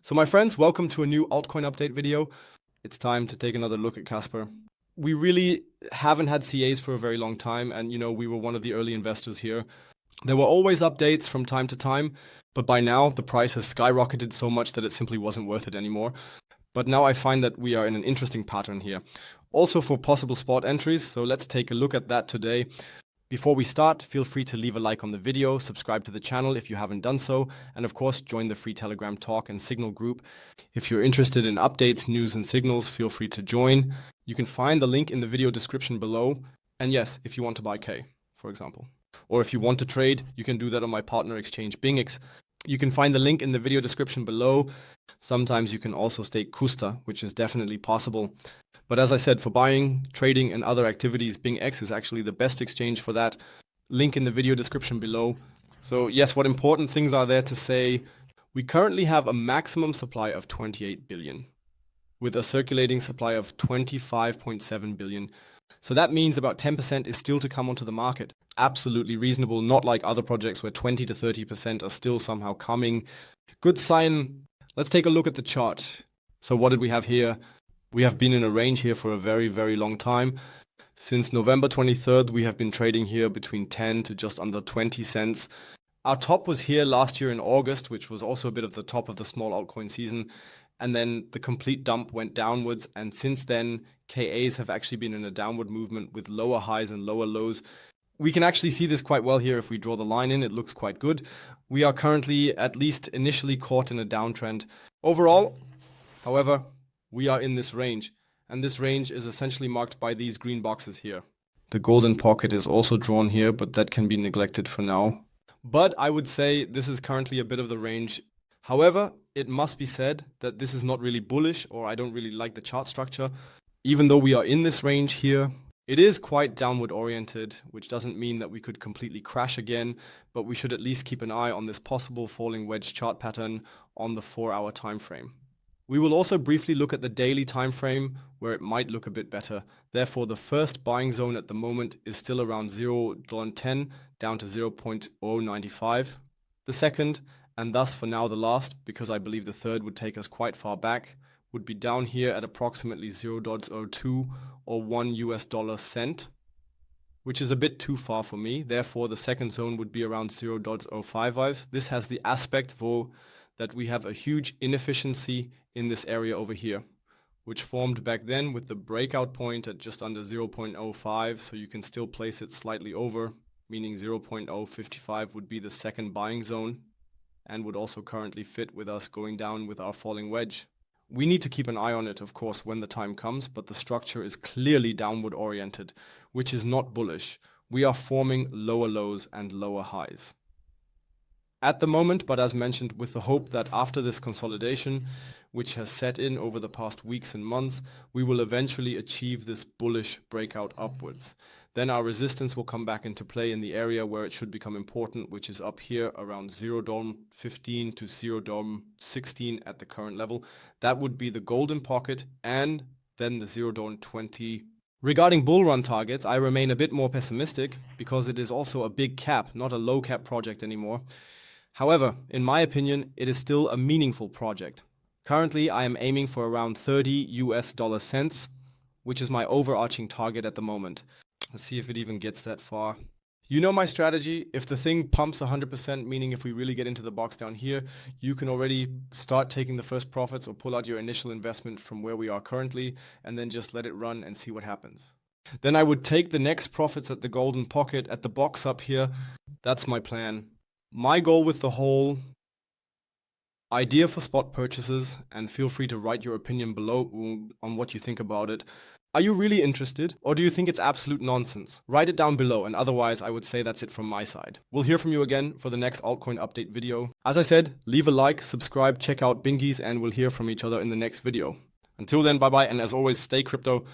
So my friends, welcome to a new altcoin update video. It's time to take another look at Kaspa. We really haven't had CAs for a very long time, and we were one of the early investors here. There were always updates from time to time, but by now the price has skyrocketed so much that it simply wasn't worth it anymore. But now I find that we are in an interesting pattern here. Also for possible spot entries, so let's take a look at that today. Before we start, feel free to leave a like on the video, subscribe to the channel if you haven't done so, and of course join the free Telegram talk and signal group. If you're interested in updates, news and signals, feel free to join. You can find the link in the video description below. And yes, if you want to buy K, for example. Or if you want to trade, you can do that on my partner exchange BingX. You can find the link in the video description below. Sometimes you can also stake Kusta, which is definitely possible. But as I said, for buying, trading, and other activities, BingX is actually the best exchange for that. Link in the video description below. So yes, what important things are there to say? We currently have a maximum supply of 28 billion, with a circulating supply of 25.7 billion. So that means about 10% is still to come onto the market. Absolutely reasonable, not like other projects where 20 to 30% are still somehow coming. Good sign. Let's take a look at the chart. So what did we have here? We have been in a range here for a very, very long time. Since November 23rd, we have been trading here between 10 to just under 20 cents. Our top was here last year in August, which was also a bit of the top of the small altcoin season. And then the complete dump went downwards. And since then, KAs have actually been in a downward movement with lower highs and lower lows. We can actually see this quite well here if we draw the line in. It looks quite good. We are currently, at least initially, caught in a downtrend. Overall, however, we are in this range, and this range is essentially marked by these green boxes here. The golden pocket is also drawn here, but that can be neglected for now. But I would say this is currently a bit of the range. However, it must be said that this is not really bullish, or I don't really like the chart structure. Even though we are in this range here, it is quite downward oriented, which doesn't mean that we could completely crash again, but we should at least keep an eye on this possible falling wedge chart pattern on the 4-hour time frame. We will also briefly look at the daily time frame where it might look a bit better. Therefore, the first buying zone at the moment is still around $0.10 down to 0.095. The second, and thus for now the last, because I believe the third would take us quite far back, would be down here at approximately 0.02 or $1, which is a bit too far for me. Therefore, the second zone would be around 0.055. This has the aspect, though, that we have a huge inefficiency in this area over here, which formed back then with the breakout point at just under 0.05, so you can still place it slightly over, meaning 0.055 would be the second buying zone and would also currently fit with us going down with our falling wedge. We need to keep an eye on it, of course, when the time comes, but the structure is clearly downward oriented, which is not bullish. We are forming lower lows and lower highs at the moment, but as mentioned, with the hope that after this consolidation, which has set in over the past weeks and months, we will eventually achieve this bullish breakout upwards. Then our resistance will come back into play in the area where it should become important, which is up here around $0.15 to $0.16 at the current level. That would be the golden pocket and then the $0.20. Regarding bull run targets, I remain a bit more pessimistic because it is also a big cap, not a low cap project anymore. However, in my opinion, it is still a meaningful project. Currently, I am aiming for around 30 US dollar cents, which is my overarching target at the moment. Let's see if it even gets that far. You know my strategy. If the thing pumps 100%, meaning if we really get into the box down here, you can already start taking the first profits or pull out your initial investment from where we are currently and then just let it run and see what happens. Then I would take the next profits at the golden pocket at the box up here. That's my plan. My goal with the whole idea for spot purchases, and feel free to write your opinion below on what you think about it. Are you really interested, or do you think it's absolute nonsense? Write it down below, and otherwise I would say that's it from my side. We'll hear from you again for the next altcoin update video. As I said, leave a like, subscribe, check out Bingies, and we'll hear from each other in the next video. Until then, bye bye, and as always, stay crypto.